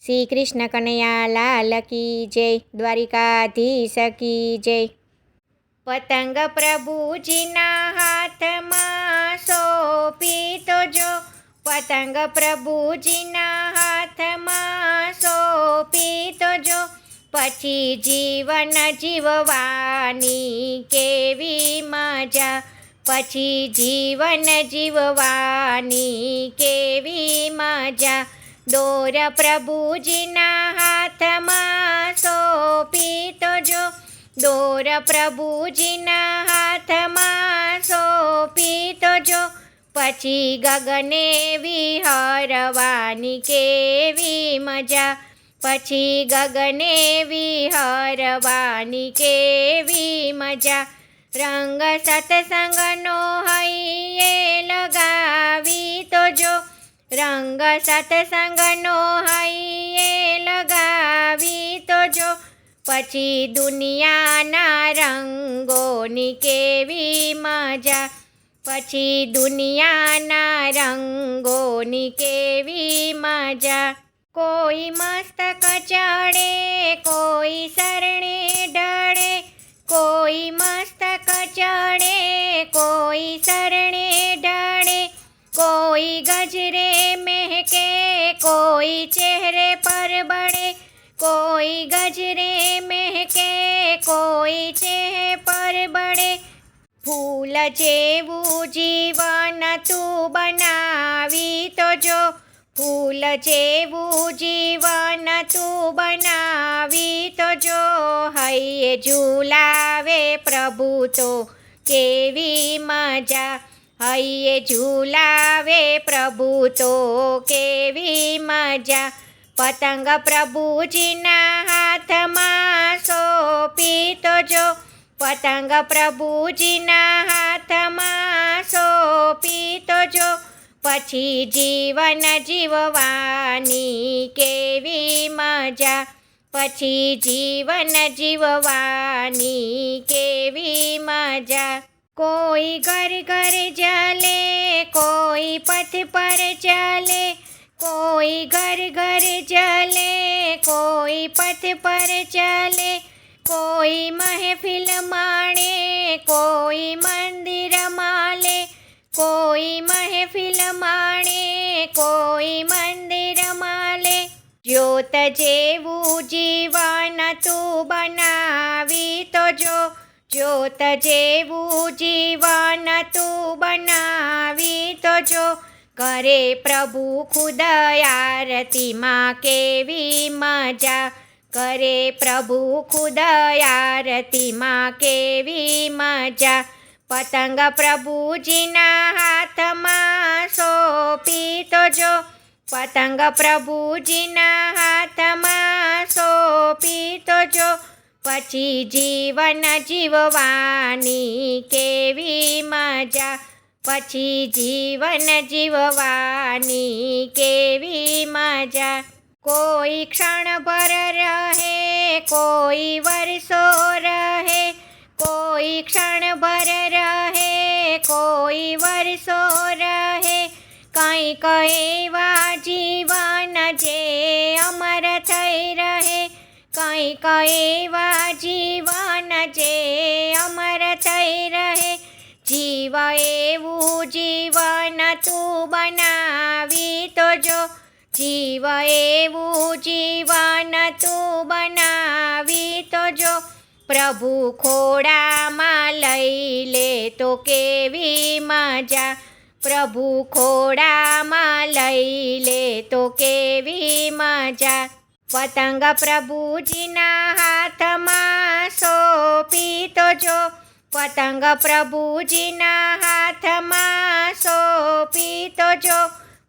શ્રી કૃષ્ણ કનૈયા લાલ કી જય, દ્વારિકાધીશ કી જય। પતંગ પ્રભુજીના હાથમાં સોંપી તો જો, પતંગ પ્રભુજીના હાથમાં સોંપી તો જો, પછી જીવન જીવવાની કેવી મજા, પછી જીવન જીવવાની કેવી મજા। દોર પ્રભુજીના હાથમાં સોંપી તો જો, દોર પ્રભુજીના હાથમાં સોંપી તો જો, પછી ગગને વિહરવાની કેવી મજા, પછી ગગને વિહરવાની કેવી મજા। રંગ સત્સંગનો હૈયે લગાવી તો જો, રંગ સત્સંગનો હૈયે લગાવી તો જો, પછી દુનિયાના રંગોની કેવી મજા, પછી દુનિયાના રંગોની કેવી મજા। કોઈ મસ્તક ચડે, કોઈ શરણે ઢળે, કોઈ મસ્તક ચડે, કોઈ શરણે ઢળે, કોઈ ગજરે મહેકે, કોઈ ચહેરે પર બળે, કોઈ ગજરે મહેકે, કોઈ ચહેરે પર બળે। ફૂલ જેવું જીવન તું બનાવી તો જો, ફૂલ જેવું જીવન તું બનાવી તો જો, હૈયે ઝૂલાવે પ્રભુ તો કેવી મજા, હૈયે ઝૂલાવે પ્રભુ તો કેવી મજા। પતંગ પ્રભુજીના હાથમાં સોંપી તો જો, પતંગ પ્રભુજીના હાથમાં સોંપી તો જો, પછી જીવન જીવવાની કેવી મજા, પછી જીવન જીવવાની કેવી મજા। કોઈ ઘર ઘર જલે, કોઈ પથ પર ચાલે, કોઈ ઘર ઘર જલે, કોઈ પથ પર ચાલે, કોઈ મહેફિલ માણે, કોઈ મંદિર માલે, કોઈ મહેફિલ માણે, કોઈ મંદિર માલે। જ્યોત જેવું જીવન તું બનાવી તો જો, જ્યોત જેવું જીવન તું બનાવી તો જો, કરે પ્રભુ ખુદ આરતીમાં કેવી મજા, કરે પ્રભુ ખુદ આરતીમાં કેવી મજા। પતંગ પ્રભુજીના હાથમાં સોંપી તો જો, પતંગ પ્રભુજીના હાથમાં સોંપી તો જો, પછી જીવન જીવવાની કેવી મજા, પછી જીવન જીવવાની કેવી મજા। કોઈ ક્ષણભર રહે, કોઈ વર્ષો રહે, કોઈ ક્ષણભર રહે, કોઈ વર્ષો રહે, કંઈક એવા જીવન જે અમર થઈ રહે, કંઈક એવા જીવન જે અમર થઈ રહે। જીવ એવું જીવન તું બનાવી તો જો, જીવ એવું જીવન તું બનાવી તો જો, પ્રભુ ખોળામાં લઈ લે તો કેવી મજા, પ્રભુ ખોળામાં લઈ લે તો કેવી મજા। પતંગ પ્રભુજીના હાથમાં સોંપી તો જો, પતંગ પ્રભુજીના હાથમાં સોંપી તો જો,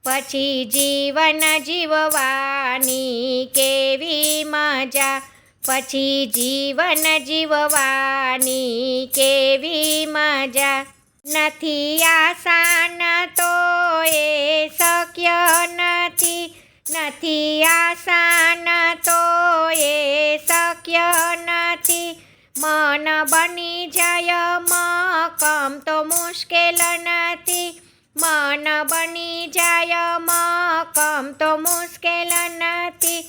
પછી જીવન જીવવાની કેવી મજા, પછી જીવન જીવવાની કેવી મજા। નથી આસાન તો એ શક્ય નથી, નથી આસાન તો એ શક્ય નથી, મન બની જાય મક્કમ તો મુશ્કેલ નથી, મન બની જાય મક્કમ તો મુશ્કેલ નથી।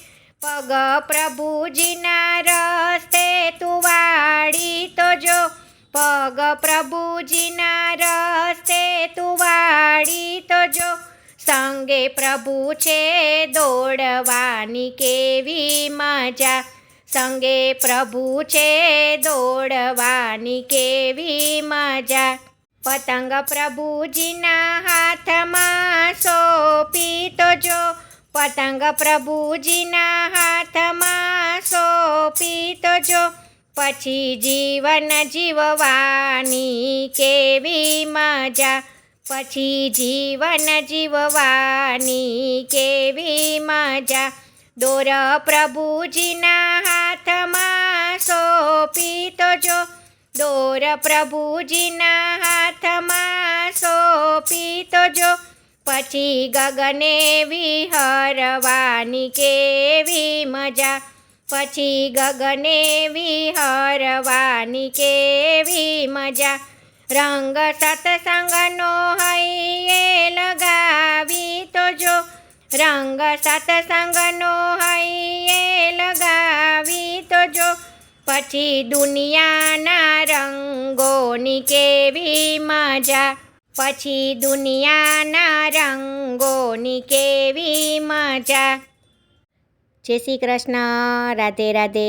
પગ પ્રભુજીના રસ્તે તું વાળી તો જો, પગ પ્રભુજીના રસ્તે તું વાળી તો જો, સંગે પ્રભુ છે દોડવાની કેવી મજા, સંગે પ્રભુ છે દોડવાની કેવી મજા. પતંગ પ્રભુજીના હાથમાં સોંપી તો જો, પતંગ પ્રભુજીના હાથમાં સોંપી તો જો, પછી જીવન જીવવાની કેવી મજા, પછી જીવન જીવવાની કેવી મજા. દોર પ્રભુજીના હાથમાં સોંપી તો જો, દોર પ્રભુજીના હાથમાં સોંપી તો જો, પછી ગગને વિહરવાની કેવી મજા, પછી ગગને વિહરવાની કેવી મજા. રંગ સત્સંગનો હૈયે લગાવી તો જો, રંગ સત્સંગનો હૈયે લગાવી તો જો, પછી દુનિયાના રંગોની કેવી મજા, પછી દુનિયાના રંગોની કેવી મજા. જય શ્રી કૃષ્ણ. રાધે રાધે.